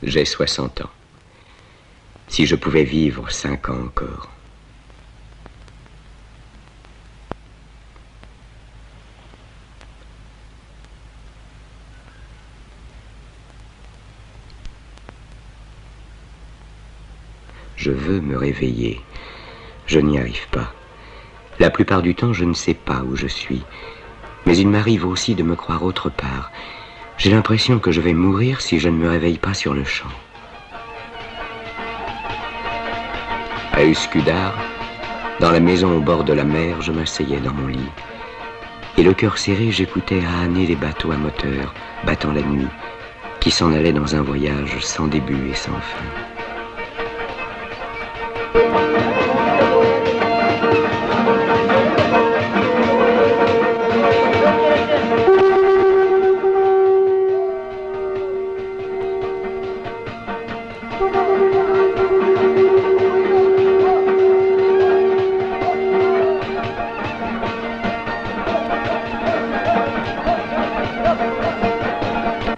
J'ai 60 ans. Si je pouvais vivre 5 ans encore. Je veux me réveiller. Je n'y arrive pas. La plupart du temps, je ne sais pas où je suis. Mais il m'arrive aussi de me croire autre part. J'ai l'impression que je vais mourir si je ne me réveille pas sur le champ. À Uskudar, dans la maison au bord de la mer, je m'asseyais dans mon lit. Et le cœur serré, j'écoutais ahaner les bateaux à moteur, battant la nuit, qui s'en allaient dans un voyage sans début et sans fin.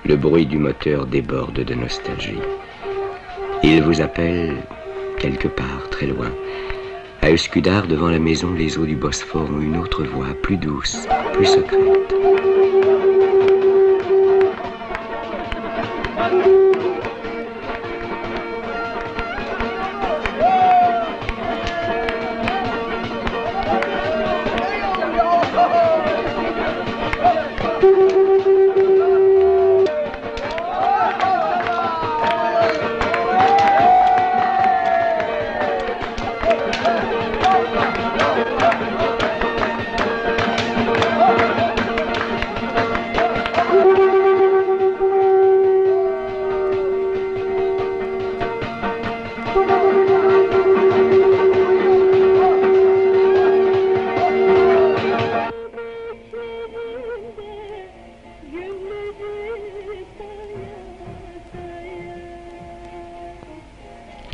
Le bruit du moteur déborde de nostalgie. Il vous appelle quelque part, très loin. À Uskudar, devant la maison, les eaux du Bosphore ont une autre voix, plus douce, plus secrète.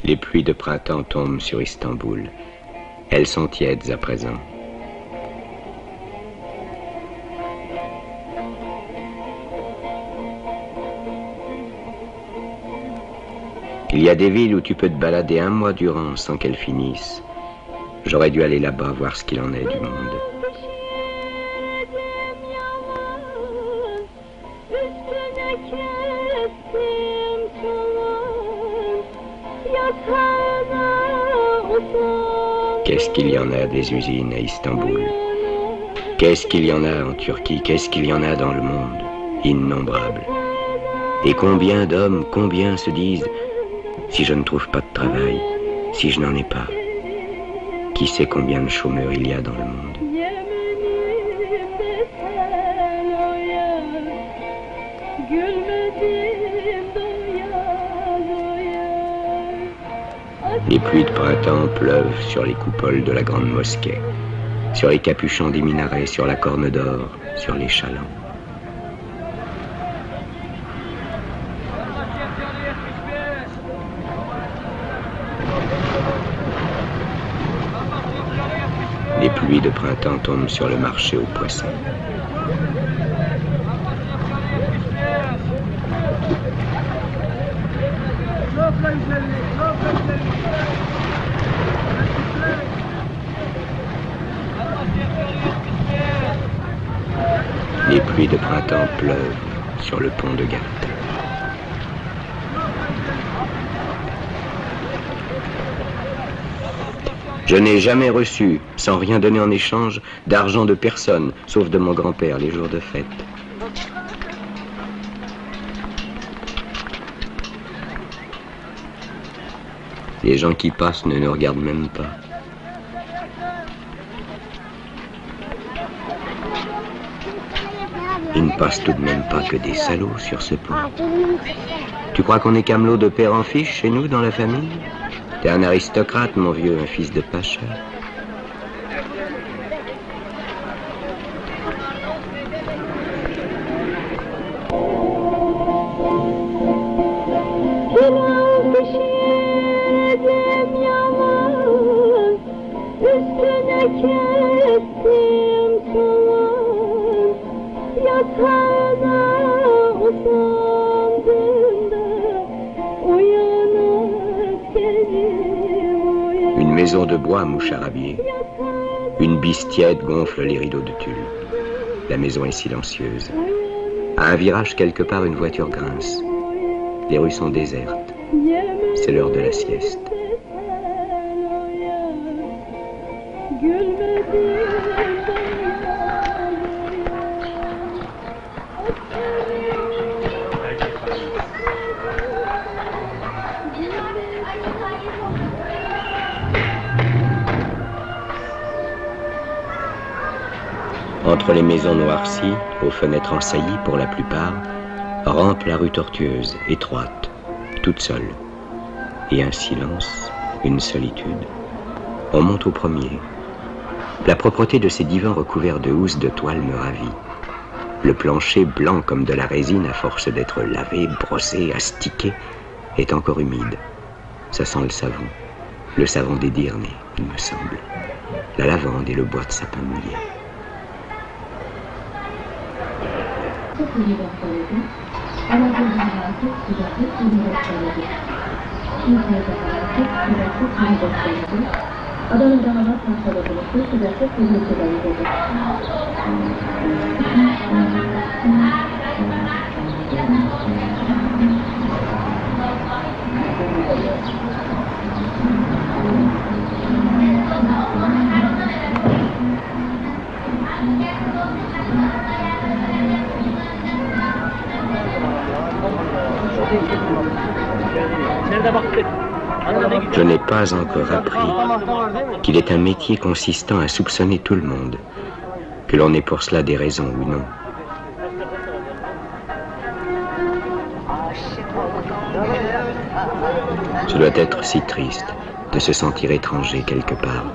Les pluies de printemps tombent sur Istanbul. Elles sont tièdes à présent. Il y a des villes où tu peux te balader un mois durant sans qu'elles finissent. J'aurais dû aller là-bas voir ce qu'il en est du monde. Qu'est-ce qu'il y en a des usines à Istanbul? Qu'est-ce qu'il y en a en Turquie? Qu'est-ce qu'il y en a dans le monde? Innombrables. Et combien d'hommes, combien se disent: si je ne trouve pas de travail, si je n'en ai pas, qui sait combien de chômeurs il y a dans le monde? Les pluies de printemps pleuvent sur les coupoles de la grande mosquée, sur les capuchons des minarets, sur la corne d'or, sur les chalands. Les pluies de printemps tombent sur le marché aux poissons. Les pluies de printemps pleuvent sur le pont de Galata. Je n'ai jamais reçu, sans rien donner en échange, d'argent de personne, sauf de mon grand-père les jours de fête. Les gens qui passent ne nous regardent même pas. Il ne passe tout de même pas que des salauds sur ce pont. Tu crois qu'on est camelot de père en fiche chez nous, dans la famille? T'es un aristocrate, mon vieux, un fils de pacha. maison de bois moucharabiée. Une bise tiède gonfle les rideaux de tulle. La maison est silencieuse. À un virage quelque part, une voiture grince. Les rues sont désertes. C'est l'heure de la sieste. Entre les maisons noircies, aux fenêtres ensaillies pour la plupart, rampe la rue tortueuse, étroite, toute seule. Et un silence, une solitude. On monte au premier. La propreté de ces divans recouverts de housses de toile me ravit. Le plancher, blanc comme de la résine à force d'être lavé, brossé, astiqué, est encore humide. Ça sent le savon des Dyrnées, il me semble. La lavande et le bois de sapin mouillé. Je n'ai pas encore appris qu'il est un métier consistant à soupçonner tout le monde, que l'on ait pour cela des raisons ou non. Ce doit être si triste de se sentir étranger quelque part.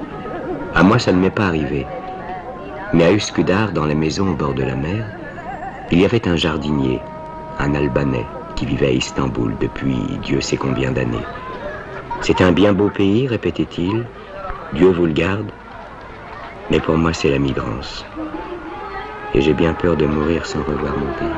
À moi, ça ne m'est pas arrivé. Mais à Üsküdar, dans la maison au bord de la mer, il y avait un jardinier, un Albanais, qui vivait à Istanbul depuis Dieu sait combien d'années. C'est un bien beau pays, répétait-il. Dieu vous le garde. Mais pour moi, c'est la migrance. Et j'ai bien peur de mourir sans revoir mon pays.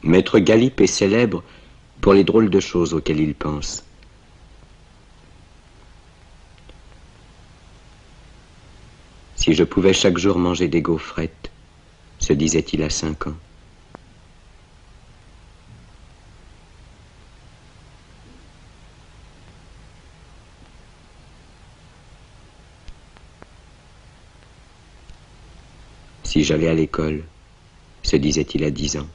Maître Galip est célèbre pour les drôles de choses auxquelles il pense. Si je pouvais chaque jour manger des gaufrettes, se disait-il à 5 ans. Si j'allais à l'école, se disait-il à 10 ans.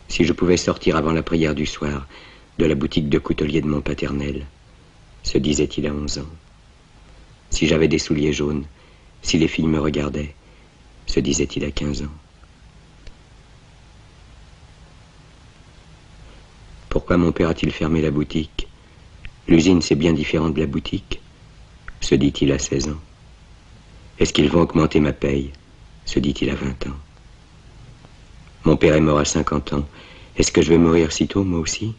Si je pouvais sortir avant la prière du soir de la boutique de coutelier de mon paternel, se disait-il à 11 ans. Si j'avais des souliers jaunes, si les filles me regardaient, se disait-il à 15 ans. Pourquoi mon père a-t-il fermé la boutique? L'usine, c'est bien différent de la boutique, se dit-il à 16 ans. Est-ce qu'ils vont augmenter ma paye? Se dit-il à 20 ans. Mon père est mort à 50 ans. Est-ce que je vais mourir si tôt, moi aussi?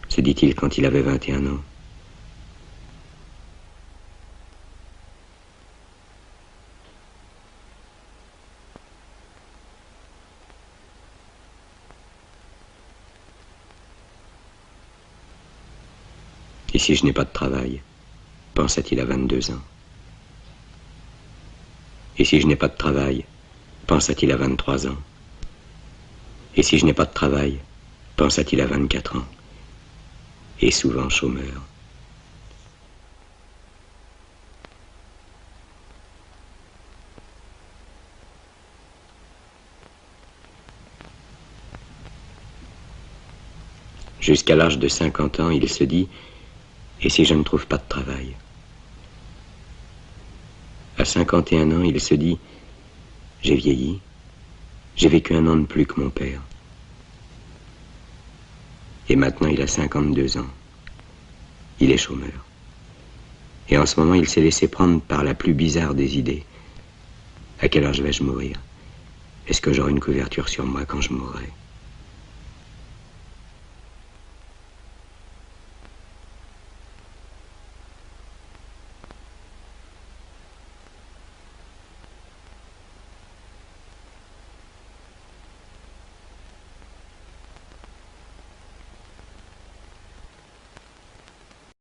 Se dit-il quand il avait 21 ans. Et si je n'ai pas de travail, pensa-t-il à 22 ans. Et si je n'ai pas de travail, pensa-t-il à 23 ans. Et si je n'ai pas de travail, pensa-t-il à 24 ans. Et souvent chômeur. Jusqu'à l'âge de 50 ans, il se dit, et si je ne trouve pas de travail? À 51 ans, il se dit, j'ai vieilli, j'ai vécu 1 an de plus que mon père. Et maintenant, il a 52 ans. Il est chômeur. Et en ce moment, il s'est laissé prendre par la plus bizarre des idées. À quelle heure vais-je mourir? Est-ce que j'aurai une couverture sur moi quand je mourrai?